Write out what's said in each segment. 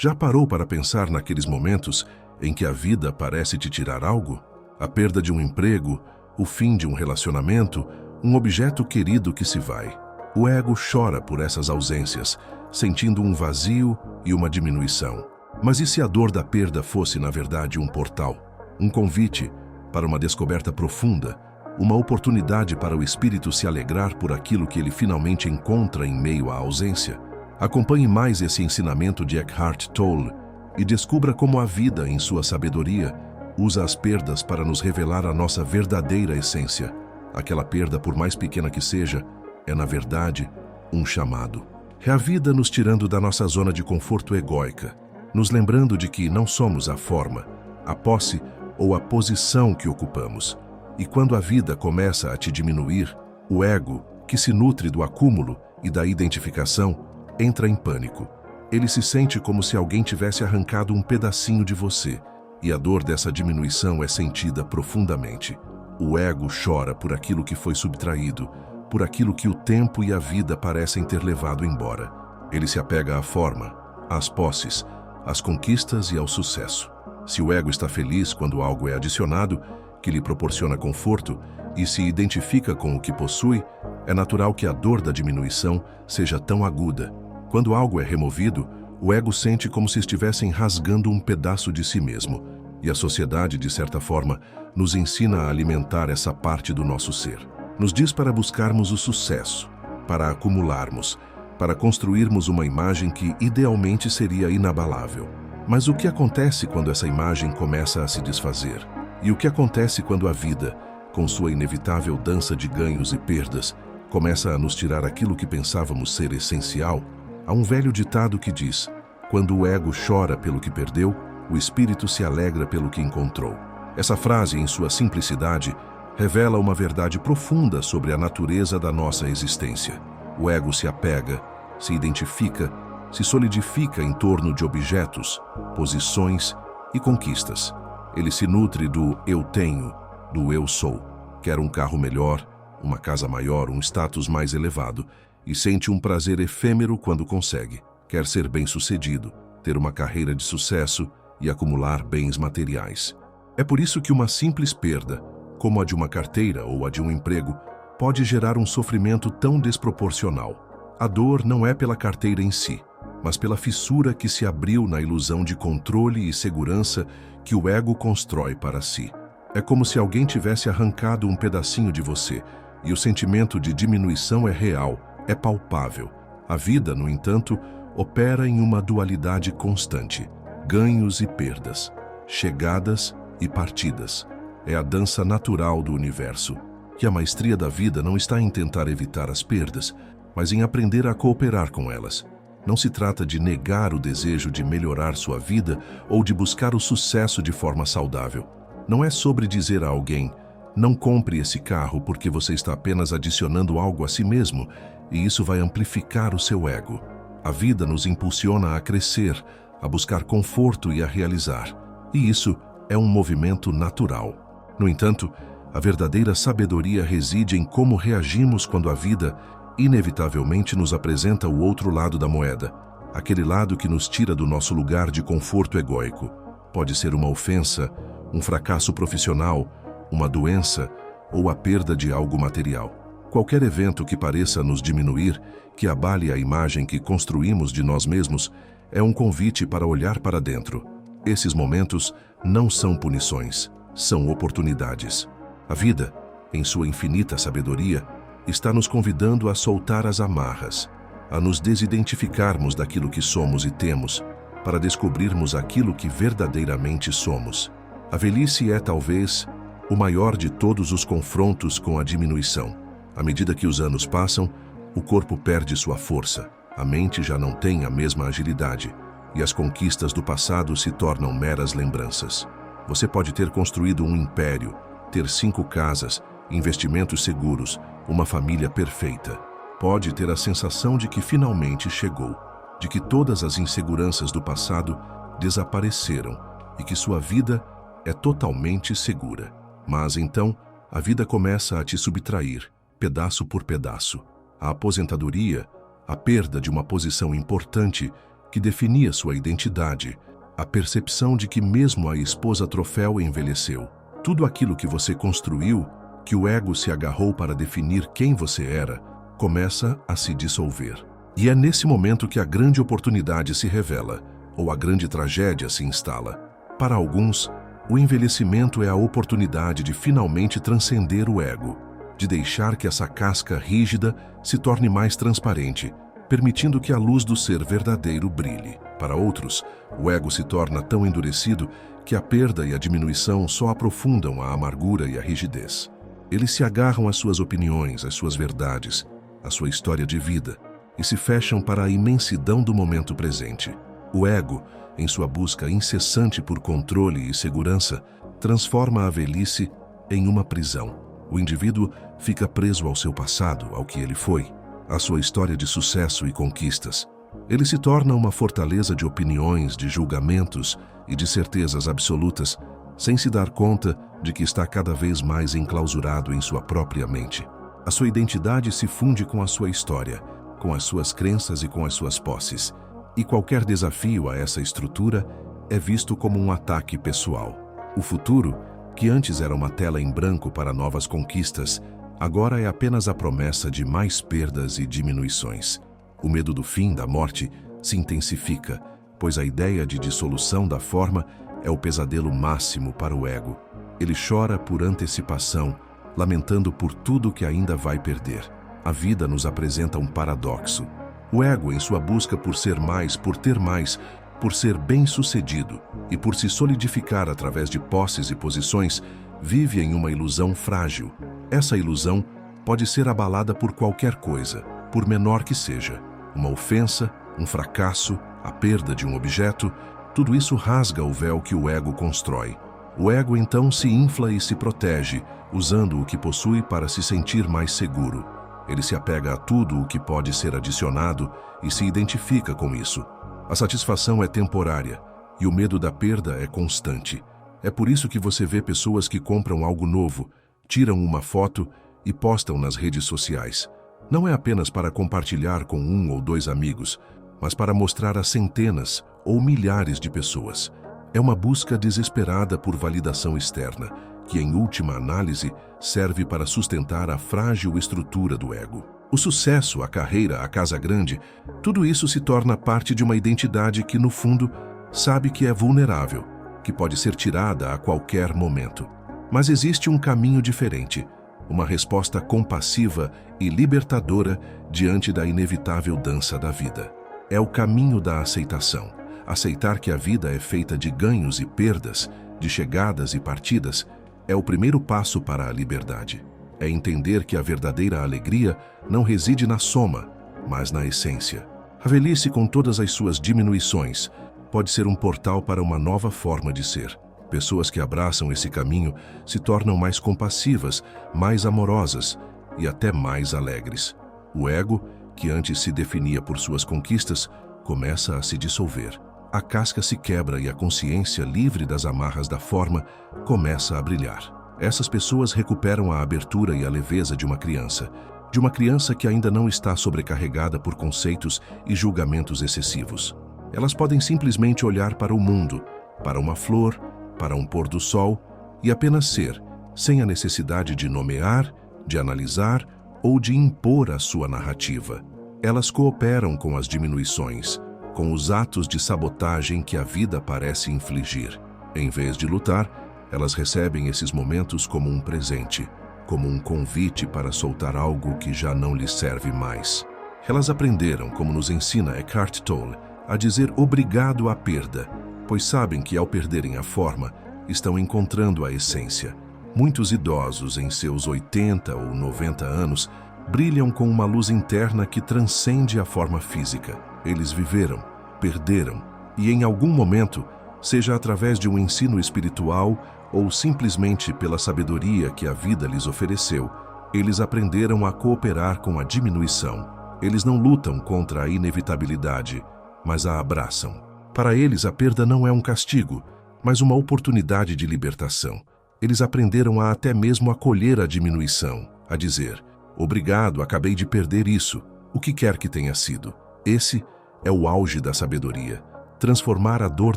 Já parou para pensar naqueles momentos em que a vida parece te tirar algo? A perda de um emprego, o fim de um relacionamento, um objeto querido que se vai. O ego chora por essas ausências, sentindo um vazio e uma diminuição. Mas e se a dor da perda fosse, na verdade, um portal? Um convite para uma descoberta profunda, uma oportunidade para o espírito se alegrar por aquilo que ele finalmente encontra em meio à ausência? Acompanhe mais esse ensinamento de Eckhart Tolle e descubra como a vida, em sua sabedoria, usa as perdas para nos revelar a nossa verdadeira essência. Aquela perda, por mais pequena que seja, é, na verdade, um chamado. É a vida nos tirando da nossa zona de conforto egóica, nos lembrando de que não somos a forma, a posse ou a posição que ocupamos. E quando a vida começa a te diminuir, o ego, que se nutre do acúmulo e da identificação, entra em pânico. Ele se sente como se alguém tivesse arrancado um pedacinho de você, e a dor dessa diminuição é sentida profundamente. O ego chora por aquilo que foi subtraído, por aquilo que o tempo e a vida parecem ter levado embora. Ele se apega à forma, às posses, às conquistas e ao sucesso. Se o ego está feliz quando algo é adicionado, que lhe proporciona conforto, e se identifica com o que possui, é natural que a dor da diminuição seja tão aguda. Quando algo é removido, o ego sente como se estivessem rasgando um pedaço de si mesmo, e a sociedade, de certa forma, nos ensina a alimentar essa parte do nosso ser. Nos diz para buscarmos o sucesso, para acumularmos, para construirmos uma imagem que idealmente seria inabalável. Mas o que acontece quando essa imagem começa a se desfazer? E o que acontece quando a vida, com sua inevitável dança de ganhos e perdas, começa a nos tirar aquilo que pensávamos ser essencial? Há um velho ditado que diz: quando o ego chora pelo que perdeu, o espírito se alegra pelo que encontrou. Essa frase, em sua simplicidade, revela uma verdade profunda sobre a natureza da nossa existência. O ego se apega, se identifica, se solidifica em torno de objetos, posições e conquistas. Ele se nutre do eu tenho, do eu sou. Quer um carro melhor, uma casa maior, um status mais elevado, e sente um prazer efêmero quando consegue. Quer ser bem-sucedido, ter uma carreira de sucesso e acumular bens materiais. É por isso que uma simples perda, como a de uma carteira ou a de um emprego, pode gerar um sofrimento tão desproporcional. A dor não é pela carteira em si, mas pela fissura que se abriu na ilusão de controle e segurança que o ego constrói para si. É como se alguém tivesse arrancado um pedacinho de você, e o sentimento de diminuição é real, é palpável. A vida, no entanto, opera em uma dualidade constante: ganhos e perdas, chegadas e partidas. É a dança natural do universo, que a maestria da vida não está em tentar evitar as perdas, mas em aprender a cooperar com elas. Não se trata de negar o desejo de melhorar sua vida ou de buscar o sucesso de forma saudável. Não é sobre dizer a alguém: não compre esse carro porque você está apenas adicionando algo a si mesmo e isso vai amplificar o seu ego. A vida nos impulsiona a crescer, a buscar conforto e a realizar. E isso é um movimento natural. No entanto, a verdadeira sabedoria reside em como reagimos quando a vida inevitavelmente nos apresenta o outro lado da moeda, aquele lado que nos tira do nosso lugar de conforto egóico. Pode ser uma ofensa, um fracasso profissional, uma doença ou a perda de algo material. Qualquer evento que pareça nos diminuir, que abale a imagem que construímos de nós mesmos, é um convite para olhar para dentro. Esses momentos não são punições, são oportunidades. A vida, em sua infinita sabedoria, está nos convidando a soltar as amarras, a nos desidentificarmos daquilo que somos e temos, para descobrirmos aquilo que verdadeiramente somos. A velhice é, talvez, o maior de todos os confrontos com a diminuição. À medida que os anos passam, o corpo perde sua força, a mente já não tem a mesma agilidade, e as conquistas do passado se tornam meras lembranças. Você pode ter construído um império, ter 5 casas, investimentos seguros, uma família perfeita. Pode ter a sensação de que finalmente chegou, de que todas as inseguranças do passado desapareceram e que sua vida é totalmente segura. Mas então, a vida começa a te subtrair, pedaço por pedaço. A aposentadoria, a perda de uma posição importante, que definia sua identidade, a percepção de que mesmo a esposa troféu envelheceu. Tudo aquilo que você construiu, que o ego se agarrou para definir quem você era, começa a se dissolver. E é nesse momento que a grande oportunidade se revela, ou a grande tragédia se instala. Para alguns, o envelhecimento é a oportunidade de finalmente transcender o ego, de deixar que essa casca rígida se torne mais transparente, permitindo que a luz do ser verdadeiro brilhe. Para outros, o ego se torna tão endurecido que a perda e a diminuição só aprofundam a amargura e a rigidez. Eles se agarram às suas opiniões, às suas verdades, à sua história de vida, e se fecham para a imensidão do momento presente. O ego, em sua busca incessante por controle e segurança, transforma a velhice em uma prisão. O indivíduo fica preso ao seu passado, ao que ele foi, à sua história de sucesso e conquistas. Ele se torna uma fortaleza de opiniões, de julgamentos e de certezas absolutas, sem se dar conta de que está cada vez mais enclausurado em sua própria mente. A sua identidade se funde com a sua história, com as suas crenças e com as suas posses. E qualquer desafio a essa estrutura é visto como um ataque pessoal. O futuro, que antes era uma tela em branco para novas conquistas, agora é apenas a promessa de mais perdas e diminuições. O medo do fim, da morte, se intensifica, pois a ideia de dissolução da forma é o pesadelo máximo para o ego. Ele chora por antecipação, lamentando por tudo que ainda vai perder. A vida nos apresenta um paradoxo. O ego, em sua busca por ser mais, por ter mais, por ser bem-sucedido e por se solidificar através de posses e posições, vive em uma ilusão frágil. Essa ilusão pode ser abalada por qualquer coisa, por menor que seja. Uma ofensa, um fracasso, a perda de um objeto, tudo isso rasga o véu que o ego constrói. O ego então se infla e se protege, usando o que possui para se sentir mais seguro. Ele se apega a tudo o que pode ser adicionado e se identifica com isso. A satisfação é temporária e o medo da perda é constante. É por isso que você vê pessoas que compram algo novo, tiram uma foto e postam nas redes sociais. Não é apenas para compartilhar com um ou dois amigos, mas para mostrar a centenas ou milhares de pessoas. É uma busca desesperada por validação externa, que em última análise serve para sustentar a frágil estrutura do ego. O sucesso, a carreira, a casa grande, tudo isso se torna parte de uma identidade que, no fundo, sabe que é vulnerável, que pode ser tirada a qualquer momento. Mas existe um caminho diferente, uma resposta compassiva e libertadora diante da inevitável dança da vida. É o caminho da aceitação. Aceitar que a vida é feita de ganhos e perdas, de chegadas e partidas, é o primeiro passo para a liberdade. É entender que a verdadeira alegria não reside na soma, mas na essência. A velhice, com todas as suas diminuições, pode ser um portal para uma nova forma de ser. Pessoas que abraçam esse caminho se tornam mais compassivas, mais amorosas e até mais alegres. O ego, que antes se definia por suas conquistas, começa a se dissolver. A casca se quebra e a consciência, livre das amarras da forma, começa a brilhar. Essas pessoas recuperam a abertura e a leveza de uma criança que ainda não está sobrecarregada por conceitos e julgamentos excessivos. Elas podem simplesmente olhar para o mundo, para uma flor, para um pôr do sol e apenas ser, sem a necessidade de nomear, de analisar ou de impor a sua narrativa. Elas cooperam com as diminuições, com os atos de sabotagem que a vida parece infligir. Em vez de lutar, elas recebem esses momentos como um presente, como um convite para soltar algo que já não lhes serve mais. Elas aprenderam, como nos ensina Eckhart Tolle, a dizer obrigado à perda, pois sabem que ao perderem a forma, estão encontrando a essência. Muitos idosos, em seus 80 ou 90 anos, brilham com uma luz interna que transcende a forma física. Eles viveram, perderam, e em algum momento, seja através de um ensino espiritual ou simplesmente pela sabedoria que a vida lhes ofereceu, eles aprenderam a cooperar com a diminuição. Eles não lutam contra a inevitabilidade, mas a abraçam. Para eles, a perda não é um castigo, mas uma oportunidade de libertação. Eles aprenderam a até mesmo acolher a diminuição, a dizer: obrigado, acabei de perder isso, o que quer que tenha sido. Esse é o auge da sabedoria, transformar a dor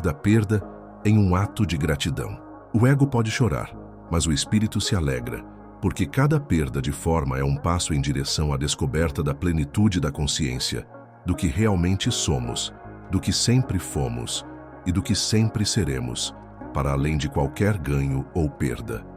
da perda em um ato de gratidão. O ego pode chorar, mas o espírito se alegra, porque cada perda de forma é um passo em direção à descoberta da plenitude da consciência, do que realmente somos, do que sempre fomos e do que sempre seremos, para além de qualquer ganho ou perda.